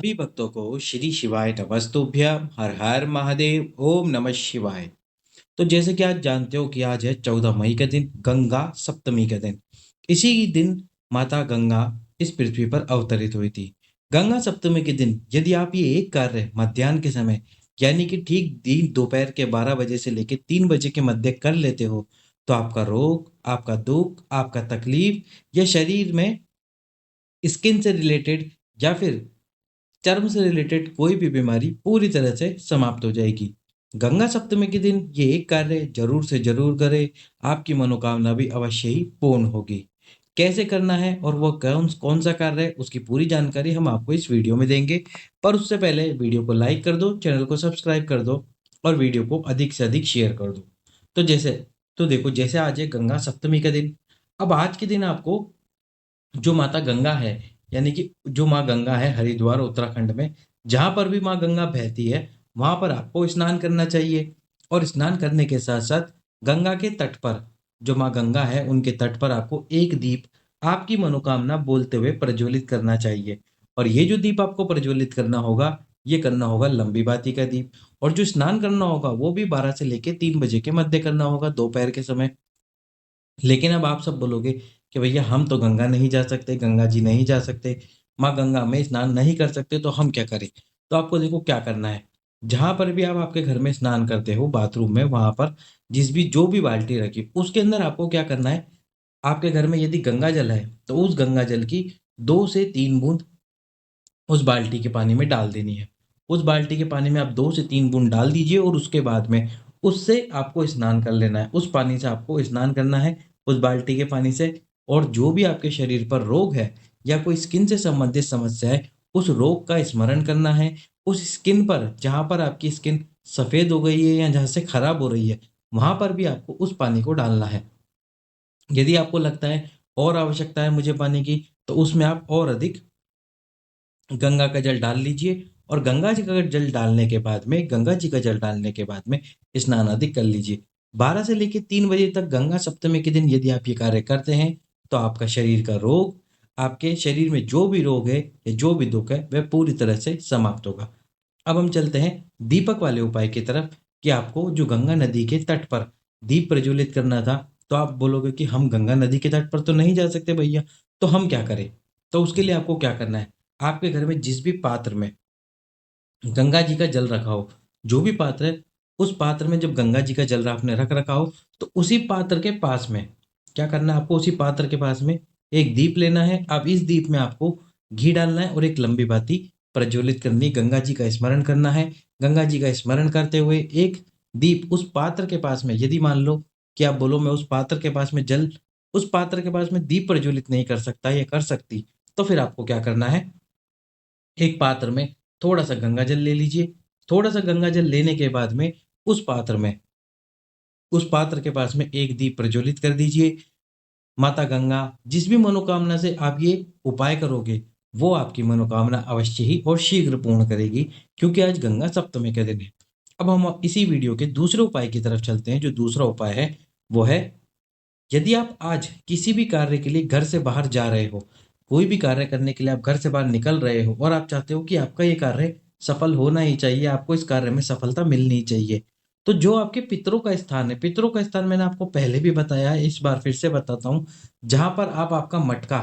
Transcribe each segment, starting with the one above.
सभी भक्तों को श्री शिवाय नमस्तुभ्यम हर हर महादेव ओम नमः शिवाय। तो जैसे कि आज जानते हो कि आज है 14 मई का दिन, गंगा सप्तमी का दिन। इसी दिन माता गंगा इस पृथ्वी पर अवतरित हुई थी। गंगा सप्तमी के दिन यदि आप ये एक कार्य मध्याह्न के समय यानी कि ठीक दिन दोपहर के 12 बजे से लेकर 3 बजे के मध्य कर लेते हो तो आपका रोग, आपका दुख, आपका तकलीफ या शरीर में स्किन से रिलेटेड या फिर चर्म से रिलेटेड कोई भी बीमारी पूरी तरह से समाप्त हो जाएगी। गंगा सप्तमी के दिन ये एक कार्य जरूर से जरूर करें, आपकी मनोकामना भी अवश्य ही पूर्ण होगी। कैसे करना है और वो कौन कौन सा कार्य है उसकी पूरी जानकारी हम आपको इस वीडियो में देंगे। पर उससे पहले वीडियो को लाइक कर दो, चैनल को सब्सक्राइब कर दो और वीडियो को अधिक से अधिक शेयर कर दो। तो जैसे तो देखो, जैसे आज है गंगा सप्तमी का दिन। अब आज के दिन आपको जो माता गंगा है, यानी कि जो माँ गंगा है हरिद्वार उत्तराखंड में, जहाँ पर भी माँ गंगा बहती है वहाँ पर आपको स्नान करना चाहिए। और स्नान करने के साथ साथ गंगा के तट पर, जो माँ गंगा है उनके तट पर आपको एक दीप आपकी मनोकामना बोलते हुए प्रज्वलित करना चाहिए। और ये जो दीप आपको प्रज्वलित करना होगा, ये करना होगा लंबी बाती का दीप। और जो स्नान करना होगा वो भी 12 से लेके 3 बजे के मध्य करना होगा, दोपहर के समय। लेकिन अब आप सब बोलोगे कि भैया हम तो गंगा नहीं जा सकते, गंगा जी नहीं जा सकते, माँ गंगा में स्नान नहीं कर सकते, तो हम क्या करें? तो आपको देखो क्या करना है। जहाँ पर भी आप आपके घर में स्नान करते हो बाथरूम में, वहां पर जो भी बाल्टी रखी उसके अंदर आपको क्या करना है, आपके घर में यदि गंगा जल है तो उस गंगा जल की 2 से 3 बूंद उस बाल्टी के पानी में डाल देनी है। उस बाल्टी के पानी में आप 2 से 3 बूंद डाल दीजिए और उसके बाद में उससे आपको स्नान कर लेना है। उस पानी से आपको स्नान करना है, उस बाल्टी के पानी से। और जो भी आपके शरीर पर रोग है या कोई स्किन से संबंधित समस्या है, उस रोग का स्मरण करना है। उस स्किन पर जहाँ पर आपकी स्किन सफ़ेद हो गई है या जहाँ से खराब हो रही है, वहाँ पर भी आपको उस पानी को डालना है। यदि आपको लगता है और आवश्यकता है मुझे पानी की, तो उसमें आप और अधिक गंगा का जल डाल लीजिए। और गंगा जी का जल डालने के बाद में स्नान आदि कर लीजिए। 12 से लेकर 3 बजे तक गंगा सप्तमी के दिन यदि आप ये कार्य करते हैं तो आपका शरीर का रोग, आपके शरीर में जो भी रोग है या जो भी दुख है वह पूरी तरह से समाप्त होगा। अब हम चलते हैं दीपक वाले उपाय की तरफ, कि आपको जो गंगा नदी के तट पर दीप प्रज्वलित करना था। तो आप बोलोगे कि हम गंगा नदी के तट पर तो नहीं जा सकते भैया, तो हम क्या करें? तो उसके लिए आपको क्या करना है, आपके घर में जिस भी पात्र में गंगा जी का जल रखा हो, जो भी पात्र है, उस पात्र में जब गंगा जी का जल आपने रख रखा हो, तो उसी पात्र के पास में क्या करना है, आपको उसी पात्र के पास में एक दीप लेना है। अब इस दीप में आपको घी डालना है और एक लंबी बाती प्रज्वलित करनी, गंगा जी का स्मरण करना है। गंगा जी का स्मरण करते हुए एक दीप उस पात्र के पास में, यदि मान लो कि आप बोलो मैं उस पात्र के पास में उस पात्र के पास में दीप प्रज्वलित नहीं कर सकता या कर सकती, तो फिर आपको क्या करना है, एक पात्र में थोड़ा सा गंगा जल ले लीजिए। थोड़ा सा गंगा जल लेने के बाद में उस पात्र में उस पात्र के पास में एक दीप प्रज्वलित कर दीजिए। माता गंगा जिस भी मनोकामना से आप ये उपाय करोगे, वो आपकी मनोकामना अवश्य ही और शीघ्र पूर्ण करेगी, क्योंकि आज गंगा सप्तमी का दिन है। अब हम इसी वीडियो के दूसरे उपाय की तरफ चलते हैं। जो दूसरा उपाय है वो है, यदि आप आज किसी भी कार्य के लिए घर से बाहर जा रहे हो, कोई भी कार्य करने के लिए आप घर से बाहर निकल रहे हो और आप चाहते हो कि आपका ये कार्य सफल होना ही चाहिए, आपको इस कार्य में सफलता मिलनी ही चाहिए, तो जो आपके पितरों का स्थान है, पितरों का स्थान मैंने आपको पहले भी बताया है, इस बार फिर से बताता हूँ। जहाँ पर आप आपका मटका,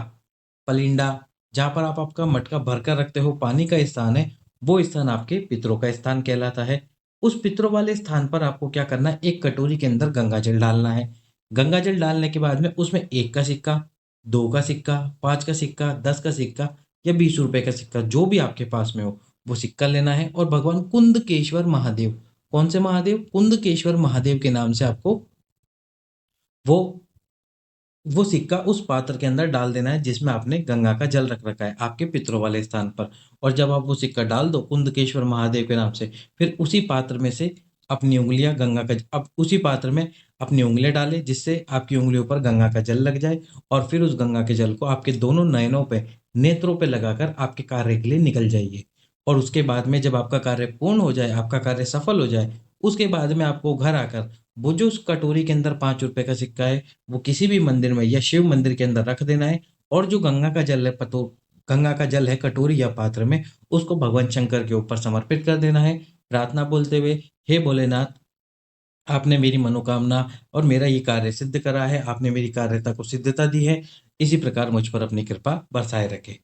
पलिंडा, जहाँ पर आप आपका मटका भरकर रखते हो, पानी का स्थान है, वो स्थान आपके पितरों का स्थान कहलाता है। उस पितरों वाले स्थान पर आपको क्या करना है, एक कटोरी के अंदर गंगा जल डालना है। गंगा जल डालने के बाद में उसमें 1 का सिक्का, 2 का सिक्का, 5 का सिक्का, 10 का सिक्का या 20 रुपए का सिक्का, जो भी आपके पास में हो वो सिक्का लेना है। और भगवान कुंदकेश्वर महादेव, कौन से महादेव? कुंदकेश्वर महादेव के नाम से आपको वो वो सिक्का उस पात्र के अंदर डाल देना है जिसमें आपने गंगा का जल रख रखा है आपके पितरों वाले स्थान पर। और जब आप वो सिक्का डाल दो कुंदकेश्वर महादेव के नाम से, फिर उसी पात्र में से अपनी उंगलियां गंगा का अब उसी पात्र में अपनी उंगलियां डालें, जिससे आपकी उंगलियों पर गंगा का जल लग जाए। और फिर उस गंगा के जल को आपके दोनों नयनों पे, नेत्रों पे लगाकर आपके कार्य के लिए निकल जाइए। और उसके बाद में जब आपका कार्य पूर्ण हो जाए, आपका कार्य सफल हो जाए, उसके बाद में आपको घर आकर वो जो उस कटोरी के अंदर 5 रुपए का सिक्का है, वो किसी भी मंदिर में या शिव मंदिर के अंदर रख देना है। और जो गंगा का जल है, गंगा का जल है कटोरी या पात्र में, उसको भगवान शंकर के ऊपर समर्पित कर देना है, प्रार्थना बोलते हुए, हे भोलेनाथ, आपने मेरी मनोकामना और मेरा ये कार्य सिद्ध करा है, आपने मेरी कार्यता को सिद्धता दी है, इसी प्रकार मुझ पर अपनी कृपा बरसाए रखे।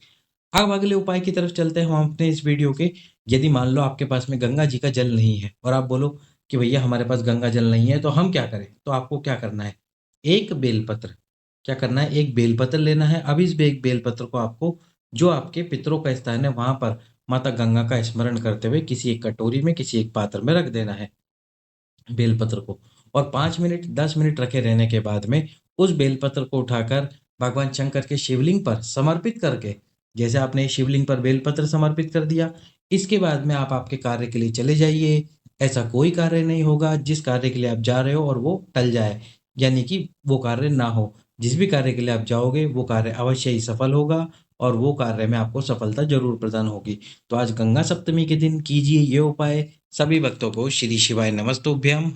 अब अगले उपाय की तरफ चलते हैं हम अपने इस वीडियो के। यदि मान लो आपके पास में गंगा जी का जल नहीं है और आप बोलो कि भैया हमारे पास गंगा जल नहीं है तो हम क्या करें, तो आपको क्या करना है, एक बेलपत्र, क्या करना है, एक बेलपत्र लेना है। अब इस बेलपत्र को आपको जो आपके पितरों का स्थान है वहां पर माता गंगा का स्मरण करते हुए किसी एक कटोरी में, किसी एक पात्र में रख देना है बेलपत्र को। और 5 मिनट 10 मिनट रखे रहने के बाद में उस बेलपत्र को उठाकर भगवान शंकर के शिवलिंग पर समर्पित करके, जैसे आपने शिवलिंग पर बेलपत्र समर्पित कर दिया, इसके बाद में आप आपके कार्य के लिए चले जाइए। ऐसा कोई कार्य नहीं होगा जिस कार्य के लिए आप जा रहे हो और वो टल जाए, यानी कि वो कार्य ना हो। जिस भी कार्य के लिए आप जाओगे वो कार्य अवश्य ही सफल होगा और वो कार्य में आपको सफलता जरूर प्रदान होगी। तो आज गंगा सप्तमी के दिन कीजिए ये उपाय। सभी भक्तों को श्री शिवाय नमस्तुभ्यम।